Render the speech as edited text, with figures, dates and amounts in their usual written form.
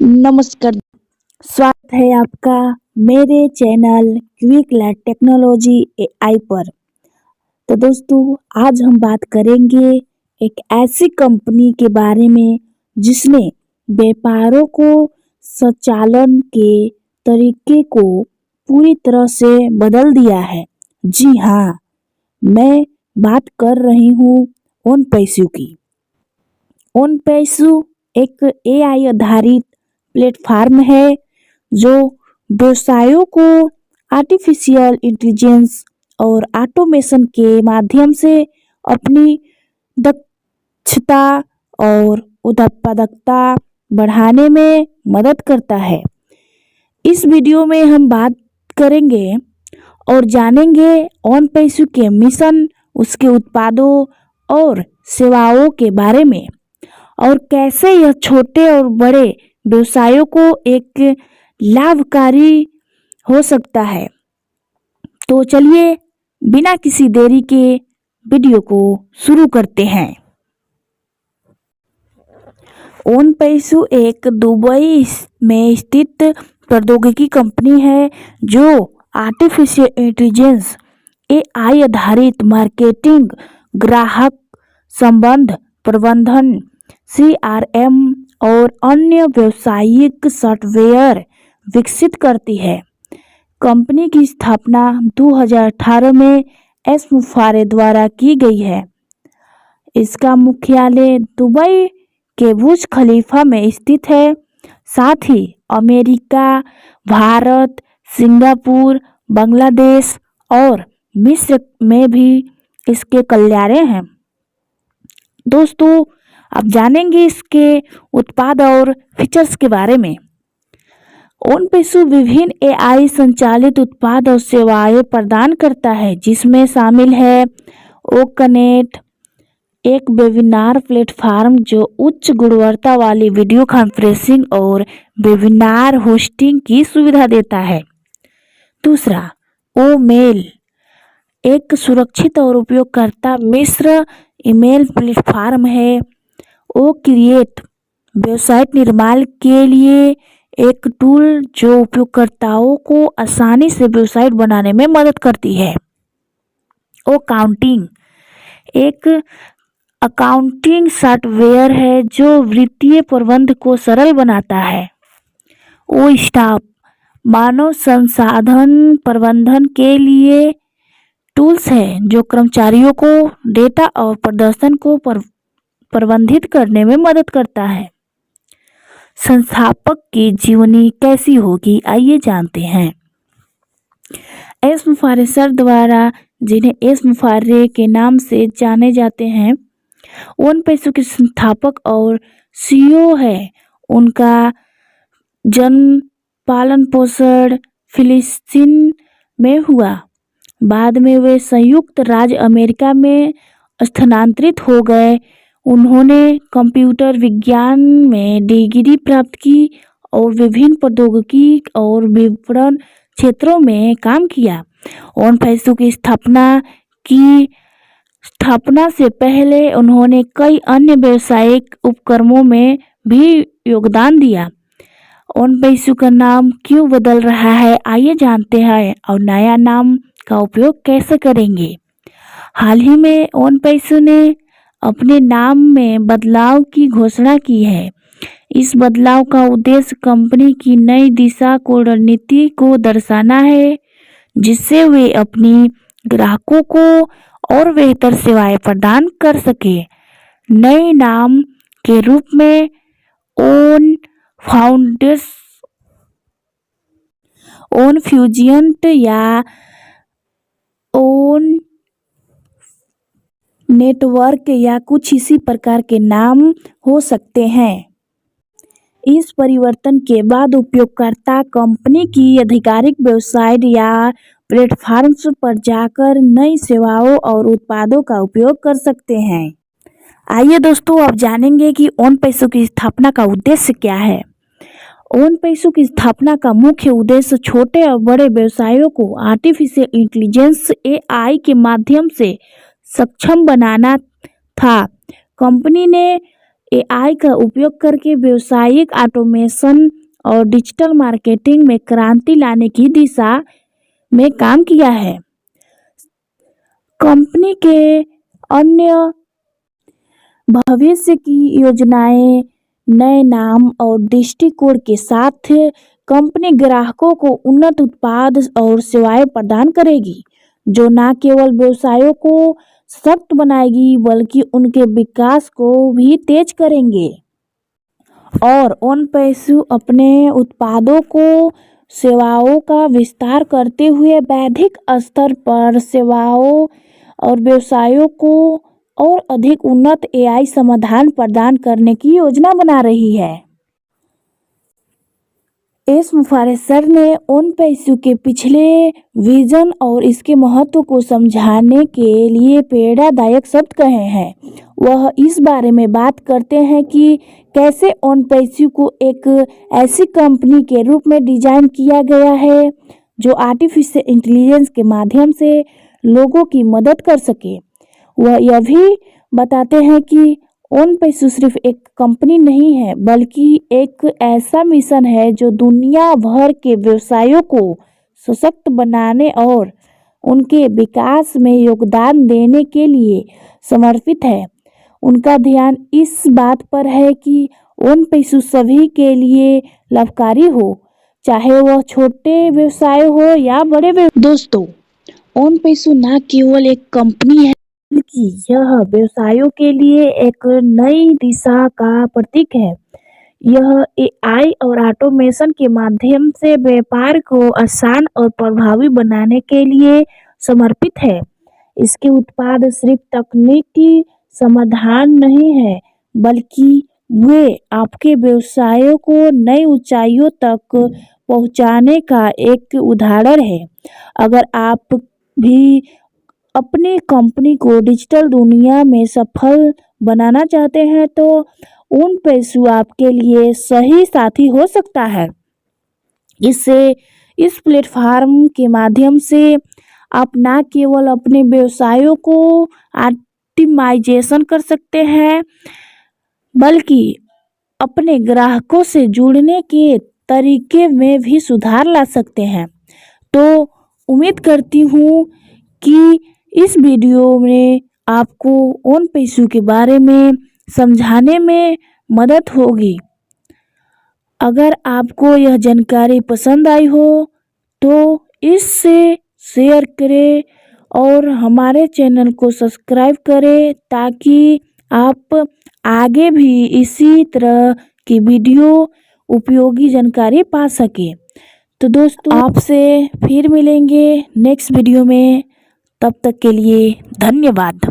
नमस्कार। स्वागत है आपका मेरे चैनल क्विक लैट टेक्नोलॉजी एआई पर। तो दोस्तों, आज हम बात करेंगे एक ऐसी कंपनी के बारे में जिसने व्यापारों को संचालन के तरीके को पूरी तरह से बदल दिया है। जी हाँ, मैं बात कर रही हूँ ओन पैसू की। ओन पैसू एक एआई आधारित प्लेटफॉर्म है जो व्यवसायों को आर्टिफिशियल इंटेलिजेंस और ऑटोमेशन के माध्यम से अपनी दक्षता और उत्पादकता बढ़ाने में मदद करता है। इस वीडियो में हम बात करेंगे और जानेंगे ओन पैसू के मिशन, उसके उत्पादों और सेवाओं के बारे में, और कैसे यह छोटे और बड़े व्यवसायों को एक लाभकारी हो सकता है। तो चलिए बिना किसी देरी के वीडियो को शुरू करते हैं। ओन पैसू एक दुबई में स्थित प्रौद्योगिकी कंपनी है जो आर्टिफिशियल इंटेलिजेंस, एआई आधारित मार्केटिंग, ग्राहक संबंध प्रबंधन, सीआरएम और अन्य व्यावसायिक सॉफ्टवेयर विकसित करती है। कंपनी की स्थापना 2018 में एस मुफारे द्वारा की गई है। इसका मुख्यालय दुबई के बुर्ज खलीफा में स्थित है। साथ ही अमेरिका, भारत, सिंगापुर, बांग्लादेश और मिस्र में भी इसके कार्यालय हैं। दोस्तों, अब जानेंगे इसके उत्पाद और फीचर्स के बारे में। ओन पैसू विभिन्न एआई संचालित उत्पाद और सेवाएं प्रदान करता है, जिसमें शामिल है ओकनेट, एक वेबिनार प्लेटफॉर्म जो उच्च गुणवत्ता वाली वीडियो कॉन्फ्रेंसिंग और वेबिनार होस्टिंग की सुविधा देता है। दूसरा, ओमेल, एक सुरक्षित और उपयोगकर्ता मिश्र ईमेल प्लेटफॉर्म है। ओ क्रिएट, वेबसाइट निर्माण के लिए एक टूल जो उपयोगकर्ताओं को आसानी से वेबसाइट बनाने में मदद करती है। ओ काउंटिंग, एक अकाउंटिंग सॉफ्टवेयर है जो वित्तीय प्रबंधन को सरल बनाता है। ओ स्टाफ, मानव संसाधन प्रबंधन के लिए टूल्स है जो कर्मचारियों को डेटा और प्रदर्शन को प्रबंधित करने में मदद करता है। संस्थापक की जीवनी कैसी होगी, आइए जानते हैं। एस मुफारे सर द्वारा, जिन्हें एस मुफारे के नाम से जाने जाते हैं, ओन पैसू के संस्थापक और सीईओ है। उनका जन्म पालन पोषण फिलिस्तीन में हुआ। बाद में वे संयुक्त राज्य अमेरिका में स्थानांतरित हो गए। उन्होंने कंप्यूटर विज्ञान में डिग्री प्राप्त की और विभिन्न प्रौद्योगिकी और विपणन क्षेत्रों में काम किया। ओन पैसू की स्थापना से पहले उन्होंने कई अन्य व्यावसायिक उपक्रमों में भी योगदान दिया। ओन पैसू का नाम क्यों बदल रहा है, आइए जानते हैं, और नया नाम का उपयोग कैसे करेंगे। हाल ही में ओन पैसू ने अपने नाम में बदलाव की घोषणा की है। इस बदलाव का उद्देश्य कंपनी की नई दिशा को रणनीति को दर्शाना है, जिससे वे अपनी ग्राहकों को और बेहतर सेवाएं प्रदान कर सके। नए नाम के रूप में ओन फाउंडर्स, ओन फ्यूजन या ओन नेटवर्क या कुछ इसी प्रकार के नाम हो सकते हैं। इस परिवर्तन के बाद उपयोगकर्ता कंपनी की आधिकारिक वेबसाइट या प्लेटफॉर्म्स पर जाकर नई सेवाओं और उत्पादों का उपयोग कर सकते हैं। आइए दोस्तों, अब जानेंगे कि ओन पैसू की स्थापना का उद्देश्य क्या है। ओन पैसू की स्थापना का मुख्य उद्देश्य छोटे और बड़े व्यवसायों को आर्टिफिशियल इंटेलिजेंस एआई के माध्यम से सक्षम बनाना था। कंपनी ने एआई का उपयोग करके व्यावसायिक ऑटोमेशन और डिजिटल मार्केटिंग में क्रांति लाने की दिशा में काम किया है। कंपनी के अन्य भविष्य की योजनाएं नए नाम और दृष्टिकोण के साथ कंपनी ग्राहकों को उन्नत उत्पाद और सेवाएं प्रदान करेगी, जो न केवल व्यवसायों को सशक्त बनाएगी बल्कि उनके विकास को भी तेज करेंगे। और उन पैसों अपने उत्पादों को सेवाओं का विस्तार करते हुए वैश्विक स्तर पर सेवाओं और व्यवसायों को और अधिक उन्नत एआई समाधान प्रदान करने की योजना बना रही है। एस मुफारसर ने उन पैसों के पिछले विजन और इसके महत्व को समझाने के लिए प्रेरणादायक शब्द कहे हैं। वह इस बारे में बात करते हैं कि कैसे उन पैसों को एक ऐसी कंपनी के रूप में डिजाइन किया गया है जो आर्टिफिशियल इंटेलिजेंस के माध्यम से लोगों की मदद कर सके। वह यह भी बताते हैं कि ओन पैसू सिर्फ एक कंपनी नहीं है बल्कि एक ऐसा मिशन है जो दुनिया भर के व्यवसायों को सशक्त बनाने और उनके विकास में योगदान देने के लिए समर्पित है। उनका ध्यान इस बात पर है कि ओन पैसू सभी के लिए लाभकारी हो, चाहे वह छोटे व्यवसाय हो या बड़े दोस्तों, ओन पैसू न केवल एक कंपनी है बल्कि यह व्यवसायों के लिए एक नई दिशा का प्रतीक है। यह एआई और ऑटोमेशन के माध्यम से व्यापार को आसान और प्रभावी बनाने के लिए समर्पित है। इसके उत्पाद सिर्फ तकनीकी समाधान नहीं है बल्कि वे आपके व्यवसायों को नई ऊंचाइयों तक पहुंचाने का एक उदाहरण है। अगर आप भी अपनी कंपनी को डिजिटल दुनिया में सफल बनाना चाहते हैं तो उन पैसों आपके लिए सही साथी हो सकता है। इससे इस प्लेटफॉर्म के माध्यम से आप न केवल अपने व्यवसायों को ऑप्टिमाइजेशन कर सकते हैं बल्कि अपने ग्राहकों से जुड़ने के तरीके में भी सुधार ला सकते हैं। तो उम्मीद करती हूँ कि इस वीडियो में आपको ओन पैसों के बारे में समझाने में मदद होगी। अगर आपको यह जानकारी पसंद आई हो तो इससे शेयर करें और हमारे चैनल को सब्सक्राइब करें ताकि आप आगे भी इसी तरह की वीडियो उपयोगी जानकारी पा सकें। तो दोस्तों, आपसे फिर मिलेंगे नेक्स्ट वीडियो में। तब तक के लिए धन्यवाद।